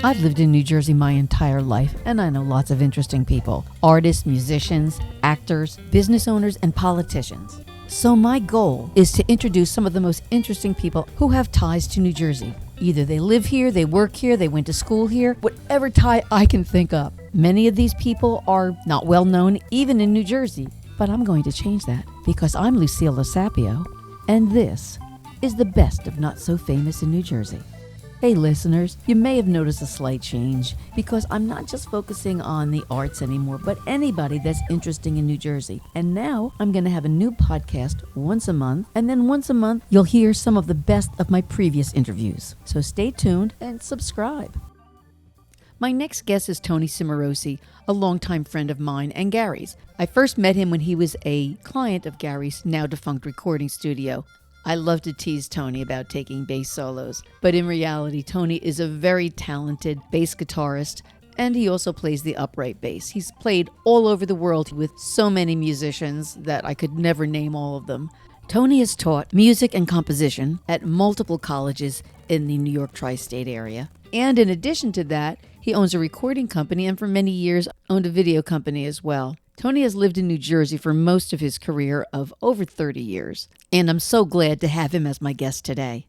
I've lived in New Jersey my entire life, and I know lots of interesting people: artists, musicians, actors, business owners, and politicians. So my goal is to introduce some of the most interesting people who have ties to New Jersey. Either they live here, they work here, they went to school here, whatever tie I can think of. Many of these people are not well known even in New Jersey, but I'm going to change that because I'm Lucille Losapio, and this is the best of Not So Famous in New Jersey. Hey listeners, you may have noticed a slight change because I'm not just focusing on the arts anymore, but anybody that's interesting in New Jersey. And now I'm going to have a new podcast once a month, and then once a month you'll hear some of the best of my previous interviews. So stay tuned and subscribe. My next guest is Tony Cimorosi, a longtime friend of mine and Gary's. I first met him when he was a client of Gary's now defunct recording studio. I love to tease Tony about taking bass solos, but in reality, Tony is a very talented bass guitarist, and he also plays the upright bass. He's played all over the world with so many musicians that I could never name all of them. Tony has taught music and composition at multiple colleges in the New York tri-state area. And in addition to that, he owns a recording company and for many years owned a video company as well. Tony has lived in New Jersey for most of his career of over 30 years, and I'm so glad to have him as my guest today.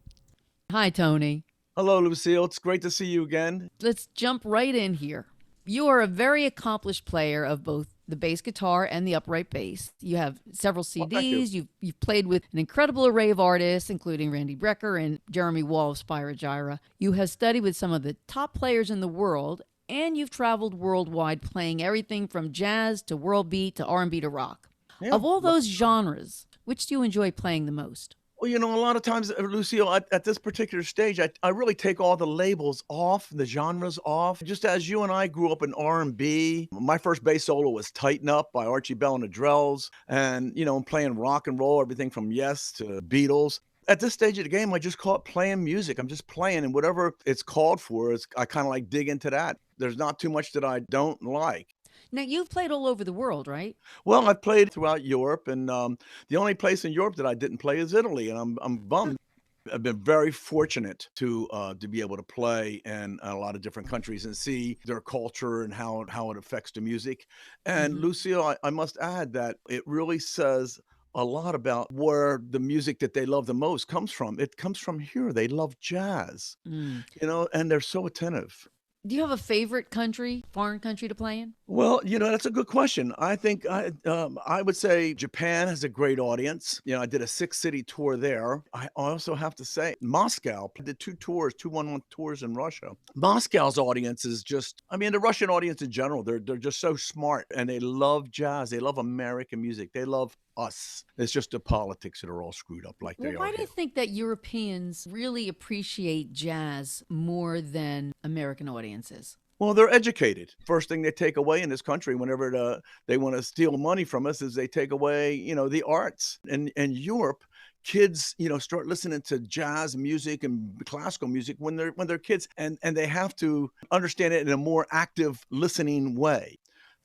Hi, Tony. Hello, Lucille. It's great to see you again. Let's jump right in here. You are a very accomplished player of both the bass guitar and the upright bass. You have several CDs. You've played with an incredible array of artists, including Randy Brecker and Jeremy Wall of Spyro Gyra. You have studied with some of the top players in the world, and you've traveled worldwide playing everything from jazz to world beat to R&B to rock. Yeah. Of all those genres, which do you enjoy playing the most? Well, a lot of times, Lucille, at this particular stage, I really take all the labels off, the genres off. Just as you and I grew up in R&B, my first bass solo was Tighten Up by Archie Bell and the Drells. And, I'm playing rock and roll, everything from Yes to Beatles. At this stage of the game, I just call it playing music. I'm just playing, and whatever it's called for, I kind of like dig into that. There's not too much that I don't like. Now, you've played all over the world, right? Well, I've played throughout Europe, and the only place in Europe that I didn't play is Italy, and I'm bummed. I've been very fortunate to be able to play in a lot of different countries and see their culture and how it affects the music. And Lucille, I must add that it really says a lot about where the music that they love the most comes from. It comes from here. They love jazz, and they're so attentive. Do you have a favorite country, foreign country to play in? Well, that's a good question. I think I would say Japan has a great audience. I did a 6-city tour there. I also have to say Moscow. I did 2 tours, 2 1-month tours in Russia. Moscow's audience is the Russian audience in general, they're just so smart, and they love jazz. They love American music. They love us. It's just the politics that are all screwed up like they are. Why do you think that Europeans really appreciate jazz more than American audiences? Well, they're educated. First thing they take away in this country whenever they want to steal money from us is they take away, the arts. And Europe, kids, start listening to jazz music and classical music when they're kids, and they have to understand it in a more active listening way.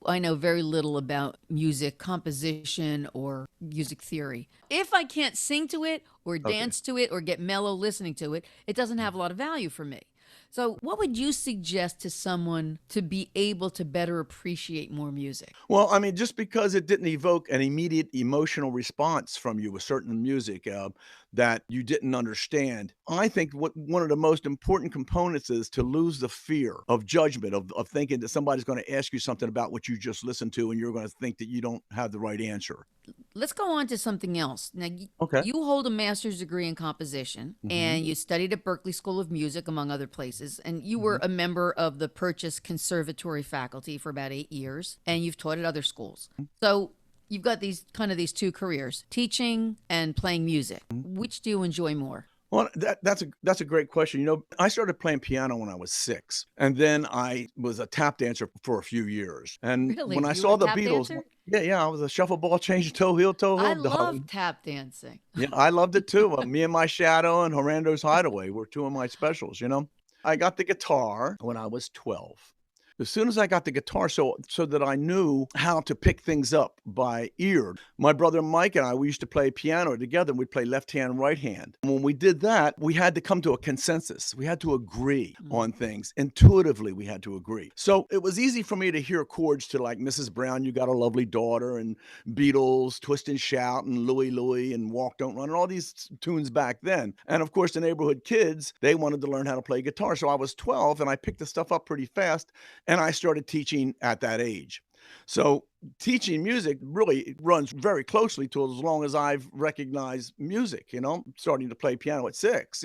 I know very little about music composition or music theory. If I can't sing to it or dance to it or get mellow listening to it, it doesn't have a lot of value for me. So what would you suggest to someone to be able to better appreciate more music? Well, just because it didn't evoke an immediate emotional response from you with certain music that you didn't understand, I think one of the most important components is to lose the fear of judgment, of thinking that somebody's going to ask you something about what you just listened to, and you're going to think that you don't have the right answer. Let's go on to something else. Now, you hold a master's degree in composition, and you studied at Berklee School of Music, among other places, and you were a member of the Purchase Conservatory faculty for about 8 years, and you've taught at other schools. So you've got these 2 careers, teaching and playing music. Which do you enjoy more? Well, that's a great question. I started playing piano when I was 6, and then I was a tap dancer for a few years. And Really? when I You saw were a the tap Beatles, dancer? yeah, I was a shuffle ball change, toe heel, I darling. love tap dancing. Yeah, I loved it too. Me and My Shadow and Horando's Hideaway were 2 of my specials. I got the guitar when I was 12. As soon as I got the guitar so that I knew how to pick things up by ear. My brother Mike and I, we used to play piano together, and we'd play left hand, right hand. When we did that, we had to come to a consensus. We had to agree on things. Intuitively, we had to agree. So it was easy for me to hear chords to like Mrs. Brown, You Got a Lovely Daughter, and Beatles, Twist and Shout, and Louie Louie, and Walk Don't Run, and all these tunes back then. And of course, the neighborhood kids, they wanted to learn how to play guitar. So I was 12 and I picked the stuff up pretty fast, and I started teaching at that age. So teaching music really runs very closely to as long as I've recognized music, starting to play piano at 6.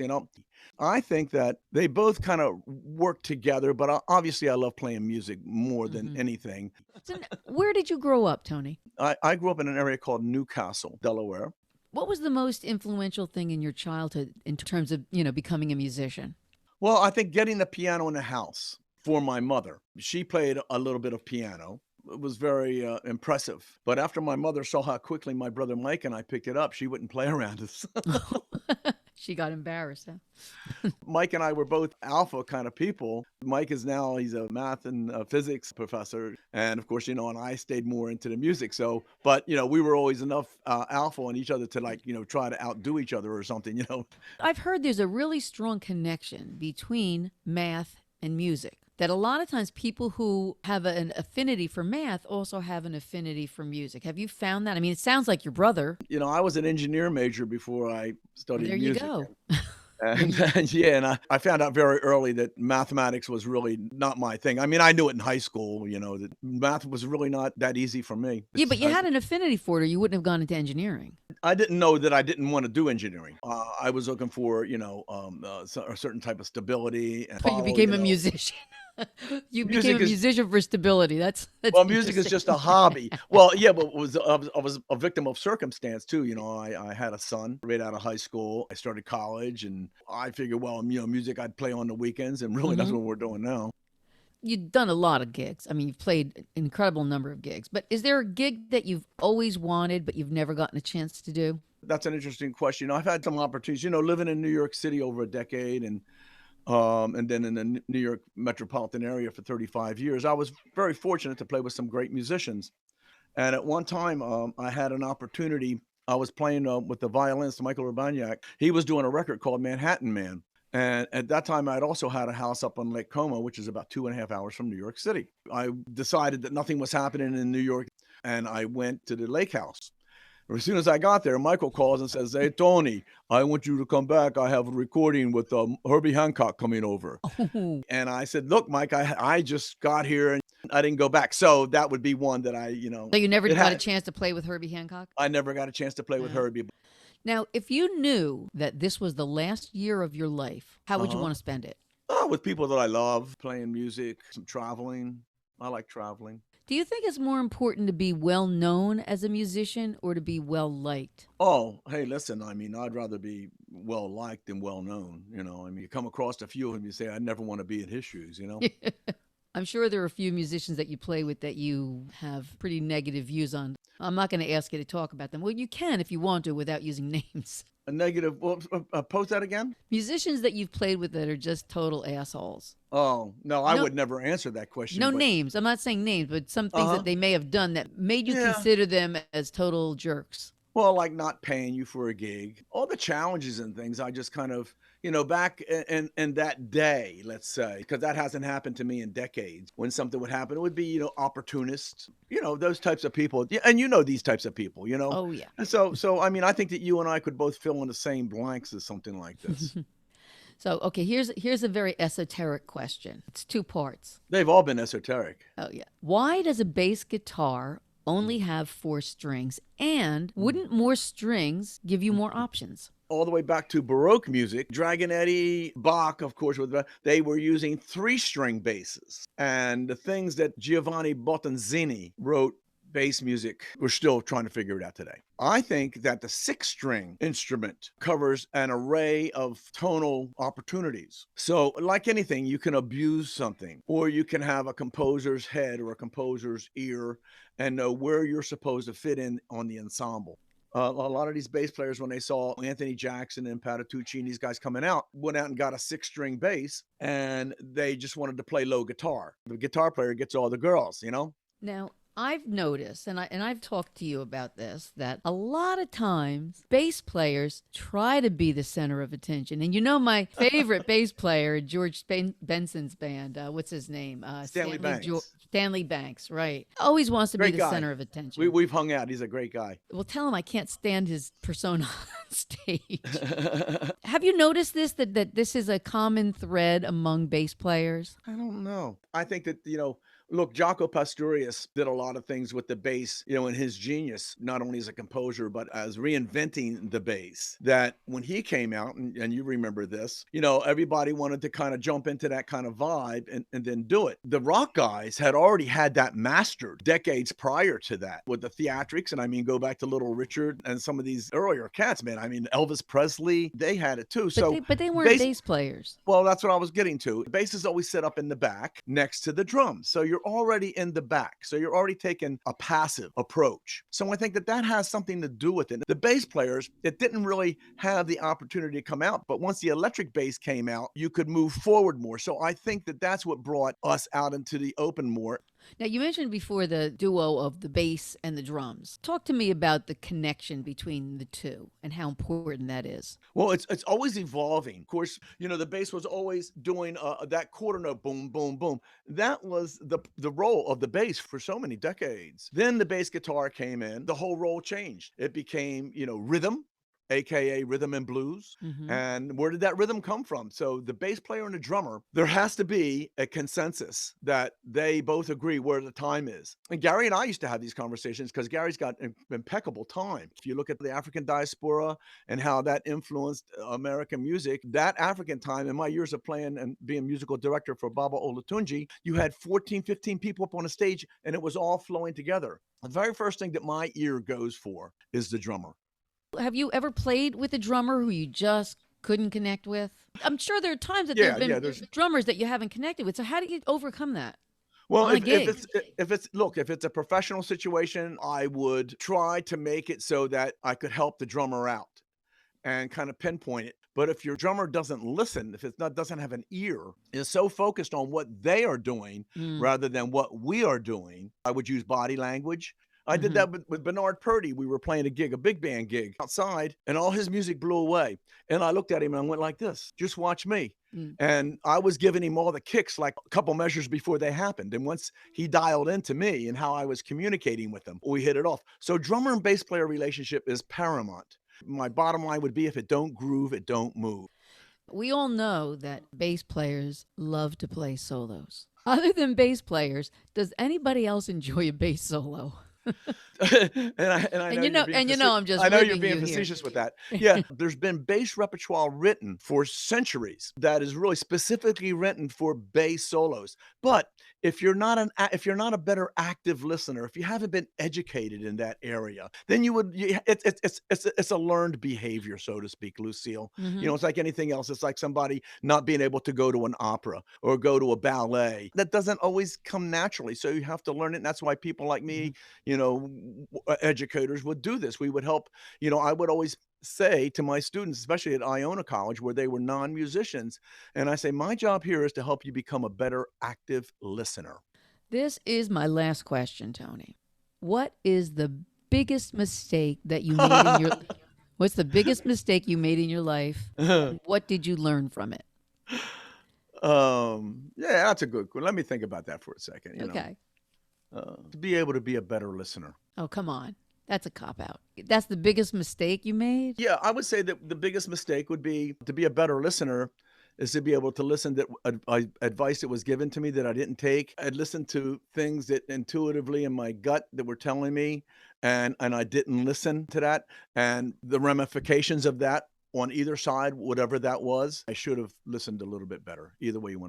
I think that they both kind of work together, but obviously I love playing music more than anything. So, where did you grow up, Tony? I grew up in an area called Newcastle, Delaware. What was the most influential thing in your childhood in terms of, becoming a musician? Well, I think getting the piano in the house for my mother. She played a little bit of piano. It was very impressive. But after my mother saw how quickly my brother Mike and I picked it up, she wouldn't play around us. She got embarrassed, huh? Mike and I were both alpha kind of people. Mike he's a math and physics professor. And of course, and I stayed more into the music. So, but, we were always enough alpha on each other to try to outdo each other or something. I've heard there's a really strong connection between math and music. That a lot of times people who have an affinity for math also have an affinity for music. Have you found that? I mean, it sounds like your brother. I was an engineer major before I studied music. There you go. And I found out very early that mathematics was really not my thing. I mean, I knew it in high school, that math was really not that easy for me. Yeah, but you had an affinity for it, or you wouldn't have gone into engineering. I didn't know that I didn't want to do engineering. I was looking for, a certain type of stability. And But you became a musician. You became a musician for stability. That's well, music is just a hobby. Well, yeah, but I was a victim of circumstance too. I had a son right out of high school. I started college, and I figured, well, music I'd play on the weekends, and really that's what we're doing now. You've done a lot of gigs. I mean, you've played an incredible number of gigs. But is there a gig that you've always wanted, but you've never gotten a chance to do? That's an interesting question. I've had some opportunities. Living in New York City over a decade, and then in the New York metropolitan area for 35 years, I was very fortunate to play with some great musicians. And at one time, I had an opportunity. I was playing with the violinist, Michael Urbaniak. He was doing a record called Manhattan Man. And at that time, I'd also had a house up on Lake Como, which is about 2.5 hours from New York City. I decided that nothing was happening in New York, and I went to the lake house. As soon as I got there, Michael calls and says, "Hey, Tony, I want you to come back. I have a recording with Herbie Hancock coming over." Oh. And I said, "Look, Mike, I just got here and I didn't go back." So that would be one that So you never got a chance to play with Herbie Hancock? I never got a chance to play with Herbie. Now, if you knew that this was the last year of your life, how would you want to spend it? With people that I love, playing music, some traveling. I like traveling. Do you think it's more important to be well known as a musician or to be well liked? Oh, hey, listen, I mean, I'd rather be well liked than well known. I mean, you come across a few of them, you say, "I never want to be in his shoes," I'm sure there are a few musicians that you play with that you have pretty negative views on. I'm not going to ask you to talk about them. Well, you can if you want to without using names. A negative, well, post that again? Musicians that you've played with that are just total assholes. Oh, no, I would never answer that question. No names. I'm not saying names, but some things that they may have done that made you consider them as total jerks. Well, like not paying you for a gig, all the challenges and things. I just kind of, back in that day, let's say, because that hasn't happened to me in decades. When something would happen, it would be, opportunists, those types of people. Yeah, and these types of people, Oh, yeah. And so, I mean, I think that you and I could both fill in the same blanks as something like this. So, okay, here's a very esoteric question. It's 2 parts. They've all been esoteric. Oh, yeah. Why does a bass guitar only have 4 strings? And wouldn't more strings give you more options? All the way back to Baroque music, Dragonetti, Bach, of course, they were using 3-string basses. And the things that Giovanni Bottanzini wrote bass music, we're still trying to figure it out today. I think that the 6-string instrument covers an array of tonal opportunities. So like anything, you can abuse something, or you can have a composer's head or a composer's ear and know where you're supposed to fit in on the ensemble. A lot of these bass players, when they saw Anthony Jackson and Patitucci and these guys coming out, went out and got a 6-string bass, and they just wanted to play low guitar. The guitar player gets all the girls, you know? Now, I've noticed, and I've talked to you about this, that a lot of times bass players try to be the center of attention. And you know, my favorite bass player, George Benson's band, what's his name? Stanley Banks. Stanley Banks, right? Always wants to be Great the guy. center of attention. We've hung out. He's a great guy. Well, tell him I can't stand his persona on stage. Have you noticed this, that this is a common thread among bass players? I don't know. I think that, look, Jaco Pastorius did a lot of things with the bass, in his genius, not only as a composer, but as reinventing the bass. That when he came out, and you remember this, everybody wanted to kind of jump into that kind of vibe and then do it. The rock guys had already had that mastered decades prior to that with the theatrics. And I mean, go back to Little Richard and some of these earlier cats, man. I mean, Elvis Presley, they had it too. But they weren't bass players. Well, that's what I was getting to. The bass is always set up in the back next to the drums. So you're already in the back. So you're already taking a passive approach. So I think that has something to do with it. The bass players, it didn't really have the opportunity to come out. But once the electric bass came out, you could move forward more. So I think that that's what brought us out into the open more. Now, you mentioned before the duo of the bass and the drums. Talk to me about the connection between the two and how important that is. Well, it's always evolving. Of course, the bass was always doing that quarter note, boom, boom, boom. That was the role of the bass for so many decades. Then the bass guitar came in. The whole role changed. It became, rhythm, AKA rhythm and blues. Mm-hmm. And where did that rhythm come from? So the bass player and the drummer, there has to be a consensus that they both agree where the time is. And Gary and I used to have these conversations because Gary's got impeccable time. If you look at the African diaspora and how that influenced American music, that African time, in my years of playing and being musical director for Baba Olatunji, you had 14, 15 people up on a stage and it was all flowing together. The very first thing that my ear goes for is the drummer. Have you ever played with a drummer who you just couldn't connect with? I'm sure there are times that there have been drummers that you haven't connected with. So how do you overcome that? Well, if it's a professional situation, I would try to make it so that I could help the drummer out and kind of pinpoint it. But if your drummer doesn't listen, if doesn't have an ear, is so focused on what they are doing rather than what we are doing, I would use body language. I did that with Bernard Purdy. We were playing a big band gig outside, and all his music blew away. And I looked at him and I went like this, just watch me. And I was giving him all the kicks like a couple measures before they happened. And once he dialed into me and how I was communicating with him, we hit it off. So drummer and bass player relationship is paramount. My bottom line would be, if it don't groove, it don't move. We all know that bass players love to play solos. Other than bass players, does anybody else enjoy a bass solo? I know you're being facetious with that. Yeah, there's been bass repertoire written for centuries that is really specifically written for bass solos. But if you're not a better active listener, if you haven't been educated in that area, then it's a learned behavior, so to speak, Lucille. It's like anything else. It's like somebody not being able to go to an opera or go to a ballet. That doesn't always come naturally. So you have to learn it. And that's why people like me, educators would do this. We would help, I would always say to my students, especially at Iona College, where they were non-musicians, and I say, my job here is to help you become a better active listener. This is my last question, Tony. What is the biggest mistake that you made in your What's the biggest mistake you made in your life? What did you learn from it? Yeah, that's a good one. Let me think about that for a second. Okay. To be able to be a better listener. Oh, come on. That's a cop-out. That's the biggest mistake you made? Yeah, I would say that the biggest mistake would be to be a better listener is to be able to listen to advice that was given to me that I didn't take. I'd listen to things that intuitively in my gut that were telling me, and I didn't listen to that. And the ramifications of that on either side, whatever that was, I should have listened a little bit better. Any way you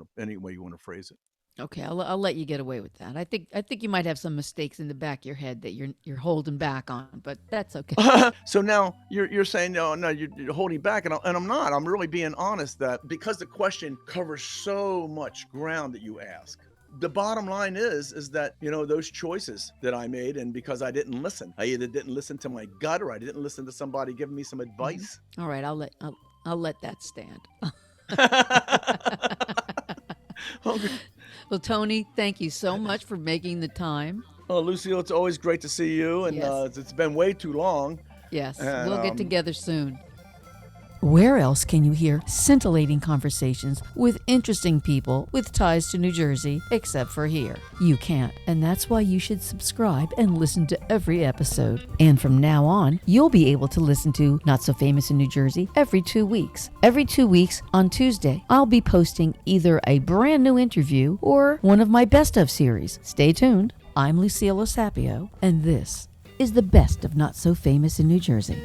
want to phrase it. Okay, I'll let you get away with that. I think you might have some mistakes in the back of your head that you're holding back on, but that's okay. So now you're saying no, you're holding back, and I'm not. I'm really being honest that because the question covers so much ground that you ask, the bottom line is that, those choices that I made, and because I didn't listen, I either didn't listen to my gut or I didn't listen to somebody giving me some advice. All right, I'll let that stand. Okay. Well, Tony, thank you so much for making the time. Oh, Lucille, it's always great to see you, and Yes. it's been way too long. Yes, And we'll get together soon. Where else can you hear scintillating conversations with interesting people with ties to New Jersey except for here? You can't, and that's why you should subscribe and listen to every episode. And from now on, you'll be able to listen to Not So Famous in New Jersey every 2 weeks. Every 2 weeks on Tuesday, I'll be posting either a brand new interview or one of my best of series. Stay tuned. I'm Lucille Osapio, and this is the best of Not So Famous in New Jersey.